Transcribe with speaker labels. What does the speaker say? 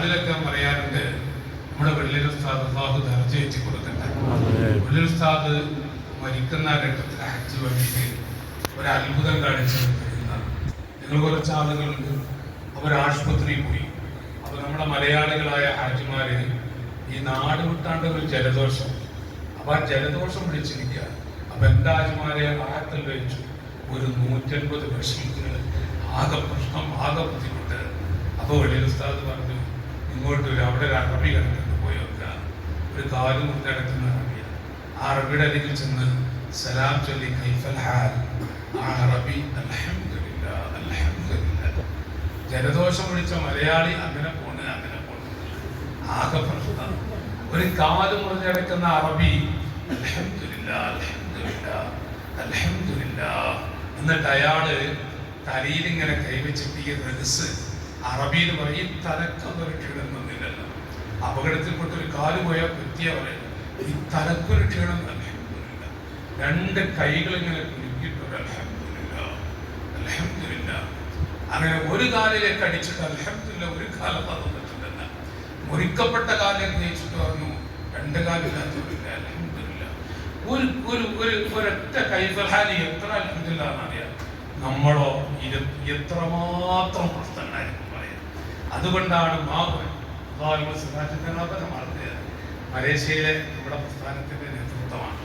Speaker 1: ഉസ്താദിലൊക്കെ പറയാറുണ്ട്, നമ്മുടെ വെള്ളിൽ ഉസ്താദ് അള്ളാഹു ദർജ വെച്ച് കൊടുക്കട്ടെ. വെള്ളിൽ ഉസ്താദ് മരിക്കുന്ന ഘട്ടത്തിൽ ഹജ്ജ് വേണ്ടിയിട്ട് ഒരു അത്ഭുതം കാണിച്ചു. നിങ്ങൾ കുറച്ച് ആളുകളുണ്ട്, അവർ ആശുപത്രിയിൽ പോയി. അപ്പൊ നമ്മുടെ മലയാളികളായ ഹാജിമാര് ഈ നാട് വിട്ടാണ്ട് ഒരു ജലദോഷം, അപ്പൊ ആ ജലദോഷം പിടിച്ചിരിക്കുക. അപ്പൊ എന്താ ഹാജിമാരെ ആഴത്തിൽ വെച്ചു ഒരു 150 വിഷമത്തിന് ആകെ പ്രശ്നം, ആകെ ബുദ്ധിമുട്ട്. അപ്പൊ വെളിയിൽ ഉസ്താദ് പറഞ്ഞു, ഇങ്ങോട്ട് വരും, അവിടെ ഒരു അറബി കിടക്കുന്നു, പോയി വെക്കുക. ഒരു കാല് മുട്ട് കിടക്കുന്ന അറബിയ. ആ അറബിയുടെ അരികിൽ ചെന്ന് സലാം ചൊല്ലി കൈഫൽ ഹാൽ. ആ അറബി അൽഹംദുലില്ലാ അൽഹംദുലില്ലാ. ജലദോഷം പിടിച്ച മലയാളി അങ്ങനെ പോണ് ആകെ പ്രശ്നം. ഒരു കാല് മുറിഞ്ഞടക്കുന്ന അറബി അൽഹംദുലില്ലാ അൽഹംദുലില്ലാ അൽഹംദുലില്ലാ. എന്നിട്ട് അയാള് തലയിൽ ഇങ്ങനെ കൈവച്ചിട്ട് ഈ റഹസ് അറബിയിൽ പറയും, തലക്കൊരു ക്ഷീണമെന്നില്ലല്ലോ. അപകടത്തിൽപ്പെട്ട ഒരു കാല് പോയാൽ പറ്റിയ പറയും, ഈ തലക്കൊരു ക്ഷീണം അൽഹംദുലില്ലാ. 2 കൈകൾ ഇങ്ങനെ കുലുക്കിയിട്ട് അൽഹംദുലില്ലാ അൽഹംദുലില്ലാ. അങ്ങനെ ഒരു കാലിലേക്ക് അടിച്ചിട്ട് അൽഹംദുലില്ലാ ഒരു കാലം തന്നിട്ടുണ്ടെന്ന. മുറിക്കപ്പെട്ട കാലിലേക്ക് ജയിച്ചിട്ട് പറഞ്ഞു 2 കാലില്ലാത്തവരില്ല അൽഹംദുലില്ലാ. ഒരൊറ്റ കൈഫൽഹാലി എത്ര അൽഹംദുലില്ലാ എന്നറിയാം. നമ്മളോ എത്രമാത്രം പ്രശ്നങ്ങളായിരിക്കും പറയാം. അതുകൊണ്ടാണ് മലേഷ്യയിലെ നമ്മുടെ പ്രസ്ഥാനത്തിന്റെ നേതൃത്വമാണ്